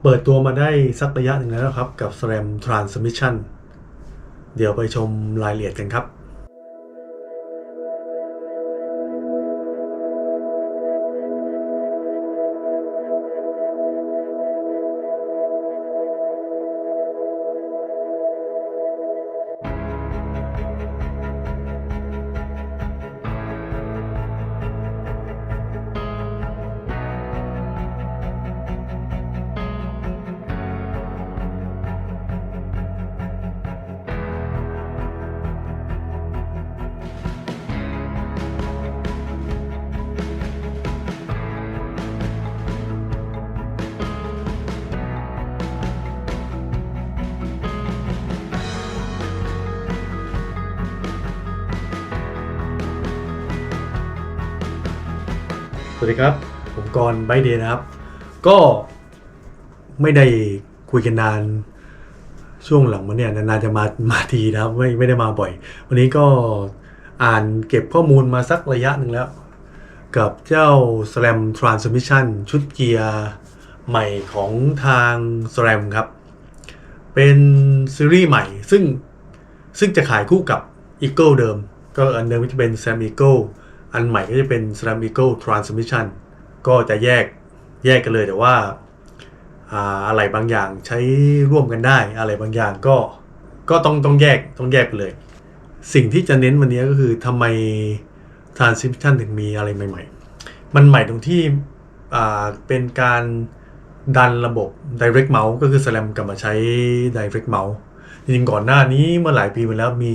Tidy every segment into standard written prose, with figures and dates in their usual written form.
เปิดตัวมาได้สักระยะหนึ่งแล้วครับกับ SRAM Transmission เดี๋ยวไปชมรายละเอียดกันครับสวัสดีครับผมกรณ์ไบเดย์นะครับก็ไม่ได้คุยกันนานช่วงหลังมาเนี่ยนานๆจะมาทีนะครับไม่ได้มาบ่อยวันนี้ก็อ่านเก็บข้อมูลมาสักระยะหนึ่งแล้วกับเจ้า SRAM Transmission ชุดเกียร์ใหม่ของทาง SRAM ครับเป็นซีรีส์ใหม่ซึ่งจะขายคู่กับ Eagle เดิมก็อันเดิมจะเป็น SRAM Eagle อันใหม่ก็จะเป็น SRAM Eagle Transmission ก็จะแยกกันเลยแต่ว่าอะไรบางอย่างใช้ร่วมกันได้อะไรบางอย่างก็ต้องแยกไปเลยสิ่งที่จะเน้นวันนี้ก็คือทำไม Transmission ถึงมีอะไรใหม่ๆมันใหม่ตรงที่เป็นการดันระบบ Direct Mouse ก็คือ SRAM กลับมาใช้ Direct Mouse จริงๆก่อนหน้านี้เมื่อหลายปีมาแล้วมี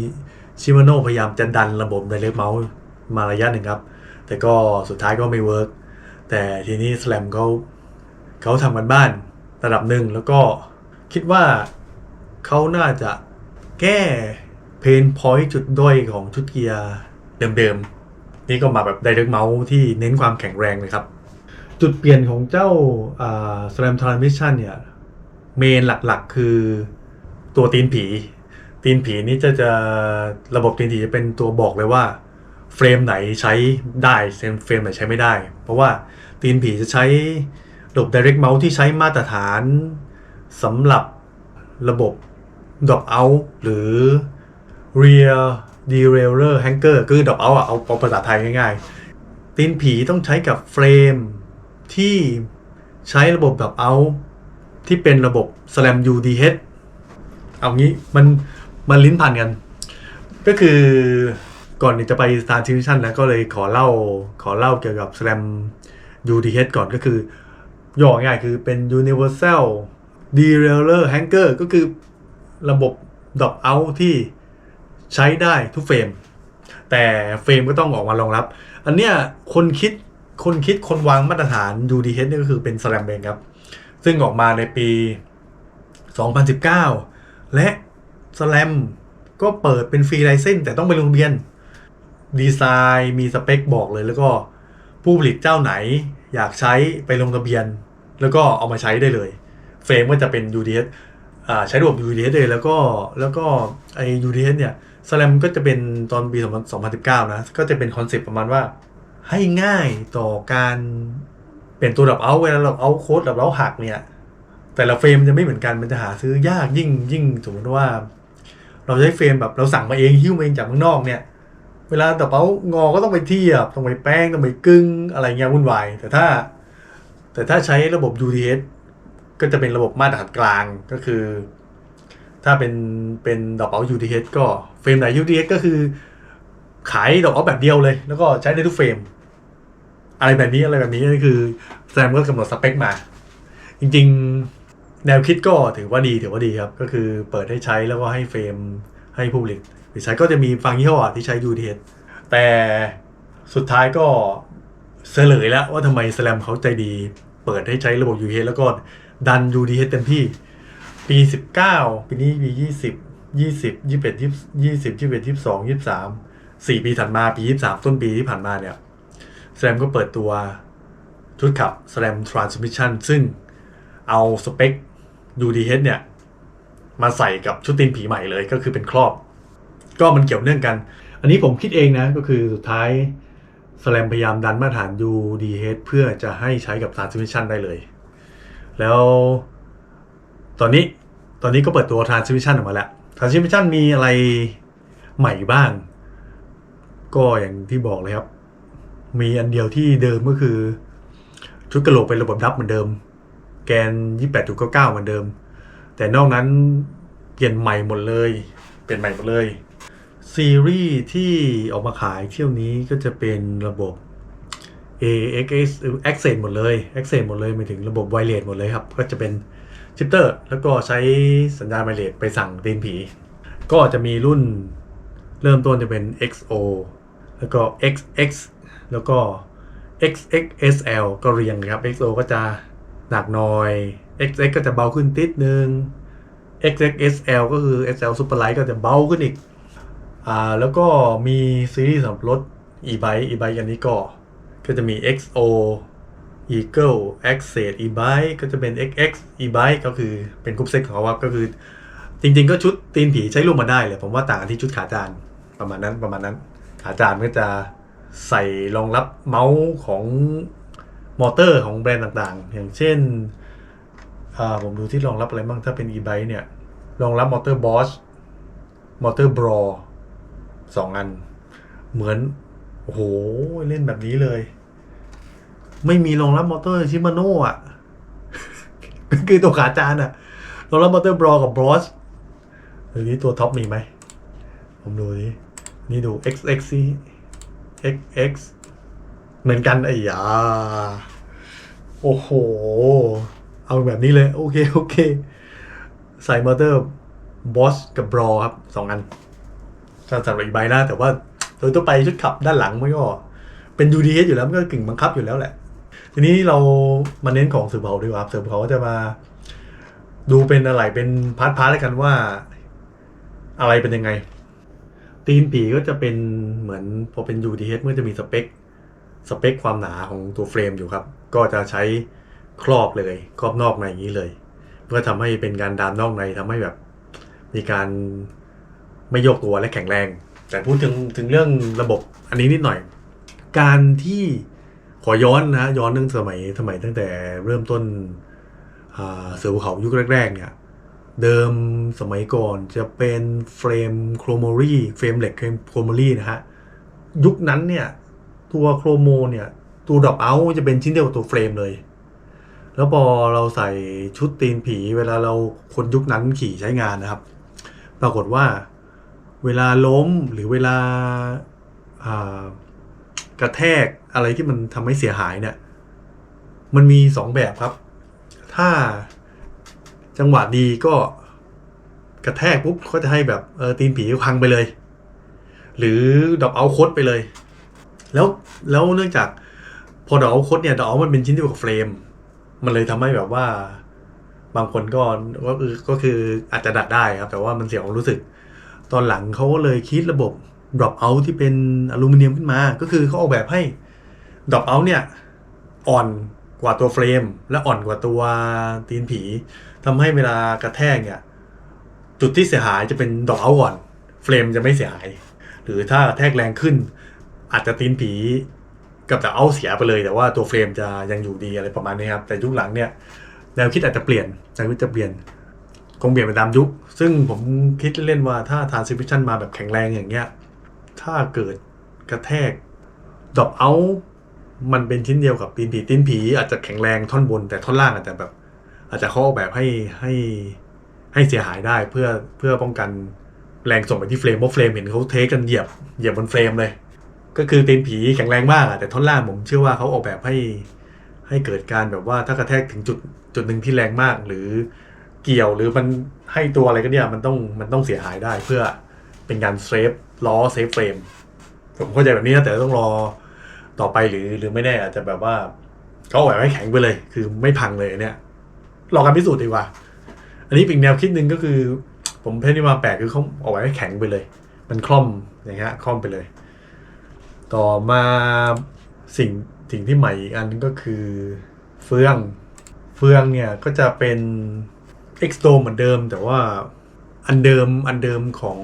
ชิมาโน่พยายามจะดันระบบ Direct Mouse มาระยะหนึ่งครับแต่ก็สุดท้ายก็ไม่เวิร์กแต่ทีนี้ SRAM เขาทำกันบ้านระดับหนึ่งแล้วก็คิดว่าเขาน่าจะแก้เพนพอยต์จุดด้อยของชุดเกียร์เดิมๆนี่ก็มาแบบ Direct Mouse ที่เน้นความแข็งแรงเลยครับจุดเปลี่ยนของเจ้าSRAM Transmission เนี่ยเมนหลักๆคือตัวตีนผีนี่จะระบบตีนผีจะเป็นตัวบอกเลยว่าเฟรมไหนใช้ได้เฟรมไหนใช้ไม่ได้เพราะว่าตีนผีจะใช้ระบบ Direct Mouse ที่ใช้มาตรฐานสำหรับระบบ Drop Out หรือ Rear Derailleur Hanger คือ Drop Out เอาภาษาไทยง่ายๆตีนผีต้องใช้กับเฟรมที่ใช้ระบบ Drop Out ที่เป็นระบบ SRAM UDH เอางี้มันลิ้นพันกันก็คือก่อนที่จะไป Transmission นะก็เลยขอเล่าเกี่ยวกับ SRAM UDH ก่อนก็คือย่อง่ายคือเป็น Universal Derailleur Hanger ก็คือระบบ Drop Out ที่ใช้ได้ทุกเฟรมแต่เฟรมก็ต้องออกมารองรับอันเนี้ยคนวางมาตรฐาน UDH นี่ก็คือเป็น SRAM เองครับซึ่งออกมาในปี 2019 และ SRAM ก็เปิดเป็นฟรีไลเซนส์แต่ต้องไปลงทะเบียนดีไซน์มีสเปคบอกเลยแล้วก็ผู้ผลิตเจ้าไหนอยากใช้ไปลงทะเบียนแล้วก็เอามาใช้ได้เลยเฟรมก็จะเป็น UDH ใช้ระบบ UDH เลยแล้วก็ไอ้ UDH เนี่ย SRAM ก็จะเป็นตอนปี 2019 นะก็จะเป็นคอนเซ็ปต์ประมาณว่าให้ง่ายต่อการเปลี่ยนตัวดับเอาท์เวลาเราเอาโค้ดดับเอาท์หักเนี่ยแต่ละเฟรมจะไม่เหมือนกันมันจะหาซื้อยากยิ่งสมมติว่าเราใช้เฟรมแบบเราสั่งมาเองหิ้วมาเองจากข้างนอกเนี่ยเวลาดับเอาท์งอก็ต้องไปเทียบต้องไปแป้งต้องไปกึ่งอะไรเงี้ยวุ่นวายแต่ถ้าใช้ระบบ UDH ก็จะเป็นระบบมาตรฐานกลางก็คือถ้าเป็นดับเอาท์ UDH ก็เฟรมไหน UDH ก็คือขายดับเอาท์แบบเดียวเลยแล้วก็ใช้ได้ทุกเฟรมอะไรแบบนี้ก็คือSRAMก็กำหนดสเปคมาจริงๆแนวคิดก็ถือว่าดีครับก็คือเปิดให้ใช้แล้วก็ให้เฟรมให้ผู้ผลิตใช้ก็จะมีฟังยี่ห้อที่ใช้ UDH แต่สุดท้ายก็เฉลยแล้วว่าทำไม SRAM เขาใจดีเปิดให้ใช้ระบบ UDH แล้วก็ดัน UDH เต็มที่ปี 19 ปีนี้ปี 20 21 22 23 4 ปีถัดมาปี 23 ต้นปีที่ผ่านมาเนี่ย SRAM ก็เปิดตัวชุดขับ SRAM Transmission ซึ่งเอาสเปค UDH เนี่ยมาใส่กับชุดตีนผีใหม่เลยก็คือเป็นครอบก็มันเกี่ยวเนื่องกันอันนี้ผมคิดเองนะก็คือสุดท้าย SRAM พยายามดันมาตรฐาน UDH เพื่อจะให้ใช้กับ Transmission ได้เลยแล้ว ตอนนี้ก็เปิดตัว Transmission ออกมาแล้ว Transmission มีอะไรใหม่บ้าง ก็อย่างที่บอกเลยครับ มีอันเดียวที่เดิมก็คือชุดกระโหลกเป็นระบบดับเหมือนเดิม แกน 28.99 เหมือนเดิม แต่นอกนั้นเปลี่ยนใหม่หมดเลยซีรีส์ที่ออกมาขายเที่ยวนี้ก็จะเป็นระบบ AXS Access หมดเลย หมายถึงระบบไวเลสหมดเลยครับก็จะเป็นชิปเตอร์แล้วก็ใช้สัญญาณไวเลสไปสั่งตีนผีก็จะมีรุ่นเริ่มต้นจะเป็น XO แล้วก็ XX แล้วก็ XXSL ก็เรียงนะครับ XO ก็จะหนักหน่อย XX ก็จะเบาขึ้นติดนึง XXSL ก็คือ SL Superlight ก็จะเบาขึ้นอีกแล้วก็มีซีรีส์สำหรับรถ e-bike อันนี้ก็จะมี XO Eagle Access e-bike ก็จะเป็น XX e-bike ก็คือเป็นกรุ๊ปเซ็ตของเขาก็คือจริงๆก็ชุดตีนผีใช้ร่วมมาได้เลยผมว่าต่างกันที่ชุดขาจานประมาณนั้นขาจานก็จะใส่รองรับเมาส์ของมอเตอร์ของแบรนด์ต่างๆอย่างเช่นผมดูที่รองรับอะไรบ้างถ้าเป็น e-bike เนี่ยรองรับมอเตอร์ Bosch มอเตอร์ Braw 2 อันเหมือนโอ้โหเล่นแบบนี้เลยไม่มีรองรับมอเตอร์ชิมาโน่อ่ะ คือตัวขาจานอ่ะรองรับมอเตอร์บรอกับบรอสหรือนี้ตัวท็อปมีไหมผมดูนี่ดู XX XX เหมือนกันไอ้ยาโอ้โหเอาแบบนี้เลยโอเคใส่มอเตอร์บอสกับบรอครับ2 อันสำหรับอีกใบนะแต่ว่าโดยทั่วไปชุดขับด้านหลังมันก็เป็น UDH อยู่แล้วมันก็กึ่งบังคับอยู่แล้วแหละทีนี้เรามาเน้นของสืบเผาดีกว่าสืบเผาจะมาดูเป็นอะไรเป็นพาร์ทแล้วกันว่าอะไรเป็นยังไงตีนผีก็จะเป็นเหมือนพอเป็น UDH เมื่อจะมีสเปคความหนาของตัวเฟรมอยู่ครับก็จะใช้ครอบเลยครอบนอกในอย่างนี้เลยเพื่อทำให้เป็นการดามนอกในทำให้แบบมีการไม่โยกตัวและแข็งแรงแต่พูดถึงเรื่องระบบอันนี้นิดหน่อยการที่ขอย้อนเรื่องสมัยตั้งแต่เริ่มต้นเสือภูเขายุคแรกๆเนี่ยเดิมสมัยก่อนจะเป็นเฟรมโครโมรีเฟรมเหล็กโครโมรีนะฮะยุคนั้นเนี่ยตัวโครโมเนี่ยตัวดรอปเอาท์จะเป็นชิ้นเดียวกับตัวเฟรมเลยแล้วพอเราใส่ชุดตีนผีเวลาเราคนยุคนั้นขี่ใช้งานนะครับปรากฏว่าเวลาล้มหรือเวลากระแทกอะไรที่มันทำให้เสียหายเนี่ยมันมี2 แบบครับถ้าจังหวะดีก็กระแทกปุ๊บก็จะให้แบบตีนผีพังไปเลยหรือดรอปเอาท์โคดไปเลยแล้วเนื่องจากพอดรอปเอาท์โคดเนี่ยดรอปเอาท์มันเป็นชิ้นเดียวกับเฟรมมันเลยทำให้แบบว่าบางคนก็คืออาจจะดัดได้ครับแต่ว่ามันเสียความรู้สึกตอนหลังเขาก็เลยคิดระบบ drop out ที่เป็นอลูมิเนียมขึ้นมาก็คือเขาออกแบบให้ drop out เนี่ยอ่อนกว่าตัวเฟรมและอ่อนกว่าตัวตีนผีทำให้เวลากระแทกเนี่ยจุดที่เสียหายจะเป็น drop out ก่อนเฟรมจะไม่เสียหายหรือถ้ากระแทกแรงขึ้นอาจจะตีนผีกับdrop outเสียไปเลยแต่ว่าตัวเฟรมจะยังอยู่ดีอะไรประมาณนี้ครับแต่ยุคหลังเนี่ยแนวคิดอาจจะเปลี่ยนคงเปลี่ยนไปตามยุคซึ่งผมคิดเล่นๆว่าถ้า Transmission มาแบบแข็งแรงอย่างเงี้ยถ้าเกิดกระแทก drop out มันเป็นชิ้นเดียวกับตีนผีอาจจะแข็งแรงท่อนบนแต่ท่อนล่างอาจจะเขาออกแบบให้เสียหายได้เพื่อป้องกันแรงส่งไปที่เฟรมเพราะเฟรมเห็นเขาเทกันเหยียบบนเฟรมเลยก็คือตีนผีแข็งแรงมากแต่ท่อนล่างผมเชื่อว่าเขาออกแบบให้เกิดการแบบว่าถ้ากระแทกถึงจุดหนึ่งที่แรงมากหรือเกี่ยวหรือมันให้ตัวอะไรก็เนี่ยมันต้องเสียหายได้เพื่อเป็นการเซฟล้อเซฟเฟรมผมเข้าใจแบบนี้นะแต่ต้องรอต่อไปหรือไม่แน่อาจจะแบบว่าเขาแบบให้แข็งไปเลยคือไม่พังเลยเนี่ยรอการพิสูจน์ดีกว่าอันนี้เป็นแนวคิดหนึ่งก็คือผมเพ่งที่มาแปลกคือเขาเอาไว้ให้แข็งไปเลยมันคล่อมอย่างเงี้ยคล่อมไปเลยต่อมาสิ่งที่ใหม่อีกอันนึงก็คือเฟืองเนี่ยก็จะเป็น X-Dome เหมือนเดิมแต่ว่าอันเดิมของ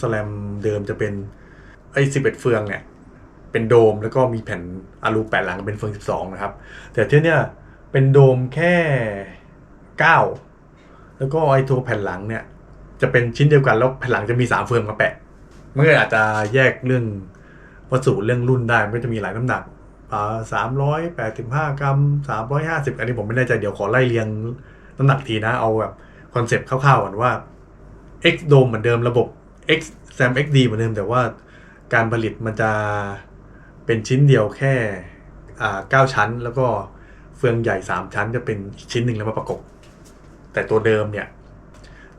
สแลมเดิมจะเป็น11 เฟืองเนี่ยเป็นโดมแล้วก็มีแผ่นอะลูแปะหลังเป็นเฟือง12นะครับแต่ที่เนี่ยเป็นโดมแค่9 แล้วก็ไอ้ตัวแผ่นหลังเนี่ยจะเป็นชิ้นเดียวกันแล้วแผ่นหลังจะมี3เฟืองมาแปะมันก็อาจจะแยกเรื่องวัสดุเรื่องรุ่นได้มันก็จะมีหลายน้ำหนัก385 กรัม350อันนี้ผมไม่แน่ใจเดี๋ยวขอไล่เรียงน้ำหนักทีนะเอาแบบคอนเซปต์คร่าวๆก่อนว่า X Dome เหมือนเดิมระบบ X SAM XD เหมือนเดิมแต่ว่าการผลิตมันจะเป็นชิ้นเดียวแค่9 ชั้นแล้วก็เฟืองใหญ่3ชั้นจะเป็นอีกชิ้นหนึ่งแล้วมาประกบแต่ตัวเดิมเนี่ย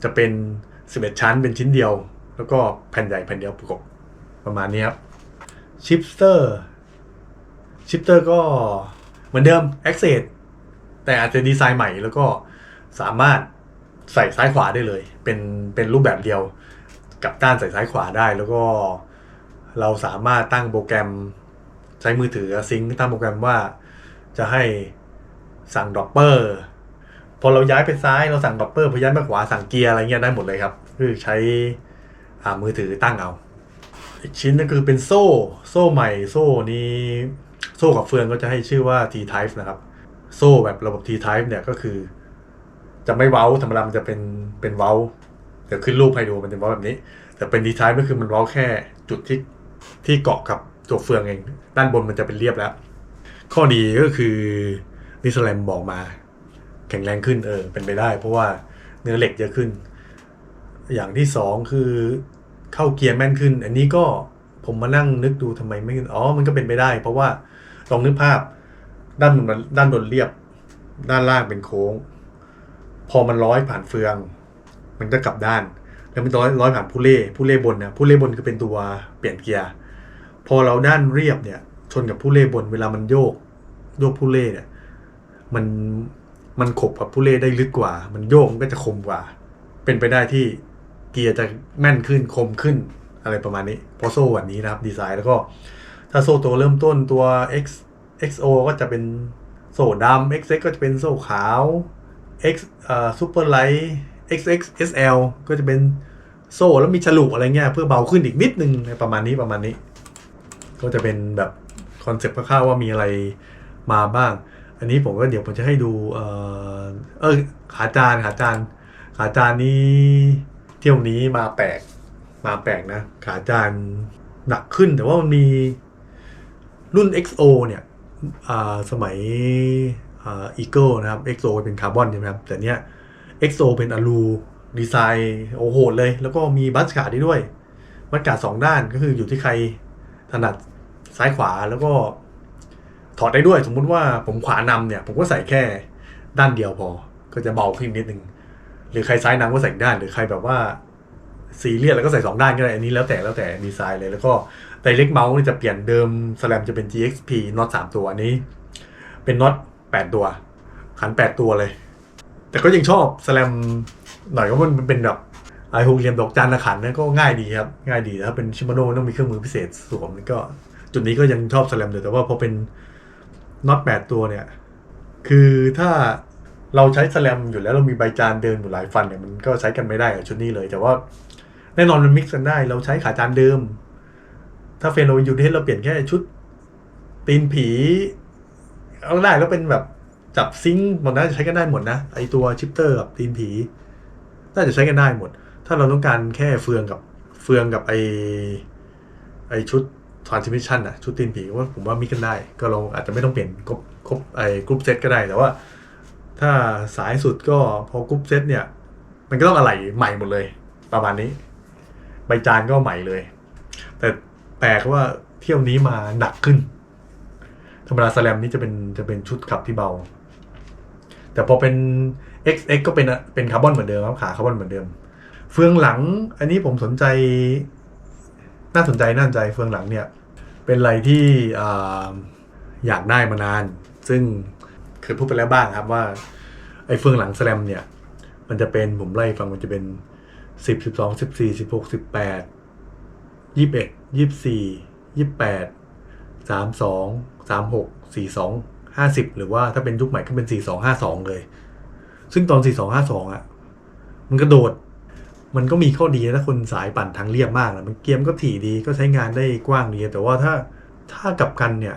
จะเป็น11ชั้นเป็นชิ้นเดียวแล้วก็แผ่นใหญ่แผ่นเดียวประกบประมาณนี้ครับชิปเตอร์ก็เหมือนเดิม Access แต่อาจจะดีไซน์ใหม่แล้วก็สามารถใส่ซ้ายขวาได้เลยเป็นรูปแบบเดียวกับด้านใส่ซ้ายขวาได้แล้วก็เราสามารถตั้งโปรแกรมใช้มือถือซิงค์ตั้งโปรแกรมว่าจะให้สั่งดรอปเปอร์พอเราย้ายไปซ้ายเราสั่งดรอปเปอร์พอย้ายไปขวาสั่งเกียร์อะไรเงี้ยได้หมดเลยครับคือใช้มือถือตั้งเอาอีกชิ้นนึงคือเป็นโซ่ใหม่โซ่นี้โซ่กับเฟืองก็จะให้ชื่อว่า T-Type นะครับโซ่แบบระบบ T-Type เนี่ยก็คือจะไม่เว้าธรรมดามันจะเป็นเว้าเดี๋ยวขึ้นรูปให้ดูมันจะเว้าแบบนี้แต่เป็น T-Type ก็คือมันเว้าแค่จุดที่เกาะกับตัวเฟืองเองด้านบนมันจะเป็นเรียบแล้วข้อดีก็คือนิสแลมบอกมาแข็งแรงขึ้นเป็นไปได้เพราะว่าเนื้อเหล็กเยอะขึ้นอย่างที่2คือเข้าเกียร์แม่นขึ้นอันนี้ก็ผมมานั่งนึกดูทำไมไม่ขึ้นมันก็เป็นไปได้เพราะว่าลองนึกภาพด้านบนเรียบด้านล่างเป็นโค้งพอมันร้อยผ่านเฟืองมันจะกลับด้านแล้วมันร้อยผ่านผู้เล่บนนะผู้เล่บนคือเป็นตัวเปลี่ยนเกียร์พอเราด้านเรียบเนี่ยชนกับผู้เล่บนเวลามันโยกผู้เล่เนี่ยมันขบกับผู้เล่ได้ลึกกว่ามันโยกมันก็จะคมกว่าเป็นไปได้ที่เกียร์จะแม่นขึ้นคมขึ้นอะไรประมาณนี้เพราะโซ่แบบนี้นะครับดีไซน์แล้วก็ถ้าโซ่ตัวเริ่มต้นตัว XO ก็จะเป็นโซ่ดำ XX ก็จะเป็นโซ่ขาว X Super Light XX SL ก็จะเป็นโซ่แล้วมีฉลุอะไรเงี้ยเพื่อเบาขึ้นอีกนิดนึงประมาณนี้ก็จะเป็นแบบคอนเซ็ปต์คร่าวๆว่ามีอะไรมาบ้างอันนี้ผมก็เดี๋ยวผมจะให้ดูขาจานนี้เที่ยวนี้มาแปลกนะขาจานหนักขึ้นแต่ว่ามันมีรุ่น XO เนี่ยสมัยEagle นะครับ XO เป็นคาร์บอนใช่ไหมครับแต่เนี้ย XO เป็นอลูดีไซน์โหดเลยแล้วก็มีบัสการ์ดด้วยบัสการ์ด2ด้านก็คืออยู่ที่ใครถนัดซ้ายขวาแล้วก็ถอดได้ด้วยสมมุติว่าผมขวานำเนี่ยผมก็ใส่แค่ด้านเดียวพอก็จะเบาขึ้นนิดนึงหรือใครซ้ายนำก็ใส่ด้านหรือใครแบบว่าซีเรียสแล้วก็ใส่2ด้านก็ได้อันนี้แล้วแต่ดีไซน์เลยแล้วก็Direct Mouse จะเปลี่ยนเดิมสแลมจะเป็น GXP น็อต3ตัวอันนี้เป็นน็อต8ตัวขัน8ตัวเลยแต่ก็ยังชอบสแลมหน่อยก็มันเป็นแบบไอหกเหลี่ยมดอกจันขันนะก็ง่ายดีครับง่ายดีถ้าเป็นชิมาโน่ต้องมีเครื่องมือพิเศษสวมก็จุดนี้ก็ยังชอบสแลมอยู่แต่ว่าพอเป็นน็อต8ตัวเนี่ยคือถ้าเราใช้สแลมอยู่แล้วเรามีใบจานเดินอยู่หลายฟันเนี่ยมันก็ใช้กันไม่ได้กับชุดนี้เลยแต่ว่าแน่นอนมันมิกซ์กันได้เราใช้ขาจานเดิมถ้าเฟโนยูนิตเราเปลี่ยนแค่ชุดตีนผีเอาได้แล้วเป็นแบบจับซิงค์มันน่าจะใช้กันได้หมดนะไอตัวชิปเตอร์กับตีนผีน่าจะใช้กันได้หมดถ้าเราต้องการแค่เฟืองกับไอชุด transmission อะชุดตีนผีว่าผมว่ามิกกันได้ก็เราอาจจะไม่ต้องเปลี่ยนครบไอกรุ๊ปเซตก็ได้แต่ว่าถ้าสายสุดก็พอกรุ๊ปเซตเนี่ยมันก็ต้องอะไรใหม่หมดเลยประมาณนี้ใบจานก็ใหม่เลยแต่แปลกว่าเที่ยวนี้มาหนักขึ้นธรรมดาสแลมนี่จะเป็นชุดขับที่เบาแต่พอเป็น XX ก็เป็นคาร์บอนเหมือนเดิมครับขาคาร์บอนเหมือนเดิมเฟืองหลังอันนี้ผมสนใจน่าสนใจเฟืองหลังเนี่ยเป็นอะไรที่อยากได้มานานซึ่งเคยพูดไปแล้วบ้างครับว่าไอ้เฟืองหลังสแลมเนี่ยมันจะเป็นผมไล่ฟังมันจะเป็น10 12 14 16 18 21 24 28 32 36 42 50หรือว่าถ้าเป็นยุคใหม่ก็เป็น4252เลยซึ่งตอน4252มันกระโดดมันก็มีข้อดีนะถ้าคนสายปั่นทางเรียบมากนะมันเกมก็ถี่ดีก็ใช้งานได้กว้างดีแต่ว่าถ้ากลับกันเนี่ย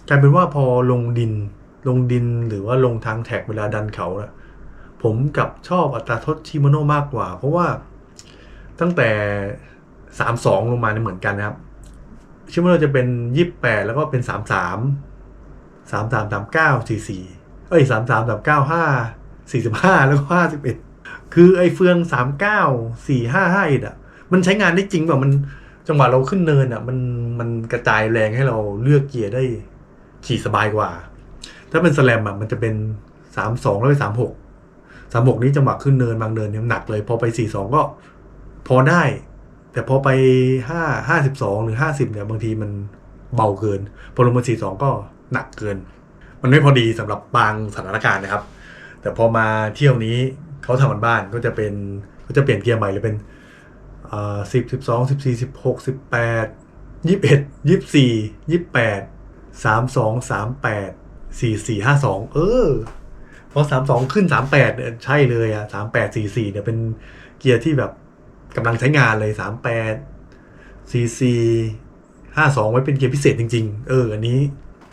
กลายเป็นว่าพอลงดินหรือว่าลงทางแท็กเวลาดันเขานะ ผมกับชอบอัตราทดชิโมโน่มากกว่าเพราะว่าตั้งแต่32ลงมาเนี่ยเหมือนกันนะครับชิโมโน่จะเป็น28แล้วก็เป็น33 39 4433 39 5 45แล้วก็51คือไอ้เฟือง39 4 5 5อ่ะมันใช้งานได้จริงแบบมันจังหวะเราขึ้นเนินอ่ะมันกระจายแรงให้เราเลือกเกียร์ได้ขี่สบายกว่าถ้าเป็นสแลมอ่ะมันจะเป็น32แล้วไป36นี้จังหวะขึ้นเนินบางเนินยังหนักเลยพอไป42ก็พอได้แต่พอไป52หรือ50เนี่ยบางทีมันเบาเกินพอลงมา42ก็หนักเกินมันไม่พอดีสำหรับบางสถานการณ์นะครับแต่พอมาเที่ยวนี้เขาทำมันบ้านก็จะเปลี่ยนเกียร์ใหม่เลยเป็น10 12 14 16 18 21 24 28 32 38 44 52พอ32ขึ้น38เนี่ยใช่เลยอ่ะ38 44เนี่ยเป็นเกียร์ที่แบบกำลังใช้งานเลย38 44 52ไว้เป็นเกียร์พิเศษจริงๆอันนี้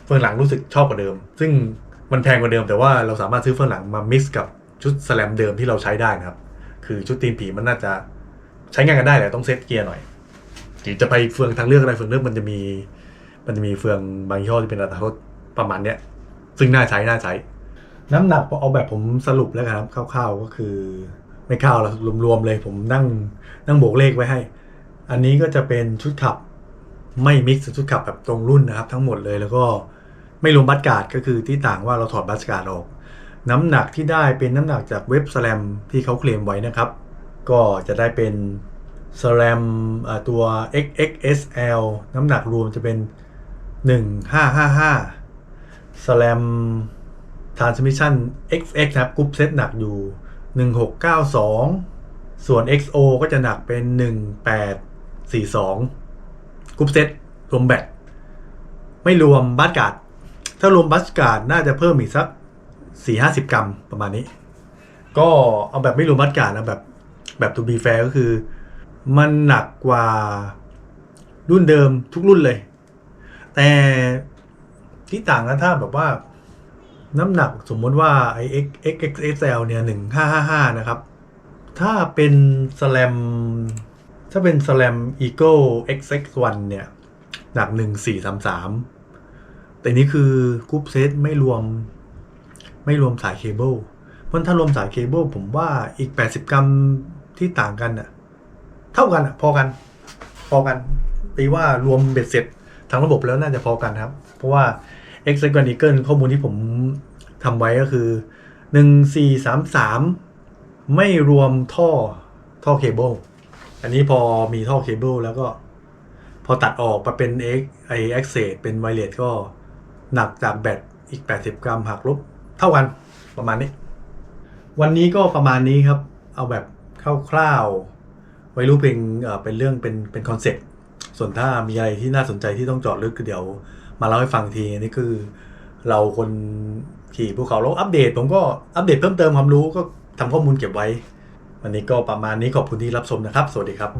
เฟืองหลังรู้สึกชอบกว่าเดิมซึ่งมันแพงกว่าเดิมแต่ว่าเราสามารถซื้อเฟืองหลังมามิกซ์กับชุดสแลมเดิมที่เราใช้ได้นะครับคือชุดตีนผีมันน่าจะใช้งานกันได้แต่ต้องเซตเกียร์หน่อยหรือจะไปเฟืองทางเลือกอะไรเฟืองเลือกมันจะมีเฟืองบางยี่ห้อที่เป็นอัตราโทษประมาณเนี้ยซึ่งน่าใช้น้ำหนักเอาแบบผมสรุปแล้วครับคร่าวๆก็คือไม่คร่าวแล้วรวมๆเลยผมนั่งบวกเลขไว้ให้อันนี้ก็จะเป็นชุดขับไม่มิกซ์ชุดขับแบบตรงรุ่นนะครับทั้งหมดเลยแล้วก็ไม่รวมบัสการ์ดก็คือที่ต่างว่าเราถอดบัสการ์ดออกน้ำหนักที่ได้เป็นน้ำหนักจากเว็บสแลมที่เขาเคลมไว้นะครับก็จะได้เป็นสแลมตัว XXSL น้ำหนักรวมจะเป็น1555สแลมTransmission XX ครับกรุ๊ปเซตหนักอยู่1692ส่วน XO ก็จะหนักเป็น1842กรุ๊ปเซตรวมแบตไม่รวมบัสการ์ดถ้ารวมบัสการ์ดน่าจะเพิ่มอีกสัก 4-50 กรัมประมาณนี้ก็เอาแบบไม่รวมบัสการ์ดนะแบบ to be fair ก็คือมันหนักกว่ารุ่นเดิมทุกรุ่นเลยแต่ที่ต่างกันถ้าแบบว่าน้ำหนักสมมติว่าไอ้ XXSL เนี่ย1555นะครับถ้าเป็นสแลมEagle XX1 เนี่ยหนัก1433แต่นี้คือกรุ๊ปเซตไม่รวมสายเคเบิลเพราะถ้ารวมสายเคเบิลผมว่าอีก80 กรัมที่ต่างกันน่ะเท่ากันพอกันตีว่ารวมเบ็ดเสร็จทั้งระบบแล้วน่าจะพอกันครับเพราะว่า XX1 Eagle ข้อมูลที่ผมทำไว้ก็คือ1433ไม่รวมท่อเคเบิลอันนี้พอมีท่อเคเบิลแล้วก็พอตัดออกมาเป็นAccess เป็นไวเลสก็หนักจากแบตอีก80 กรัมหักลบเท่ากันประมาณนี้วันนี้ก็ประมาณนี้ครับเอาแบบคร่าวๆไว้รู้เป็นเรื่องเป็นคอนเซ็ปต์ส่วนถ้ามีอะไรที่น่าสนใจที่ต้องเจาะลึกก็เดี๋ยวมาเล่าให้ฟังทีนี่คือเราคนขี่ภูเขาแล้วอัปเดตผมก็อัปเดตเพิ่มเติมความรู้ก็ทำข้อมูลเก็บไว้วันนี้ก็ประมาณนี้ขอบคุณที่รับชมนะครับสวัสดีครับ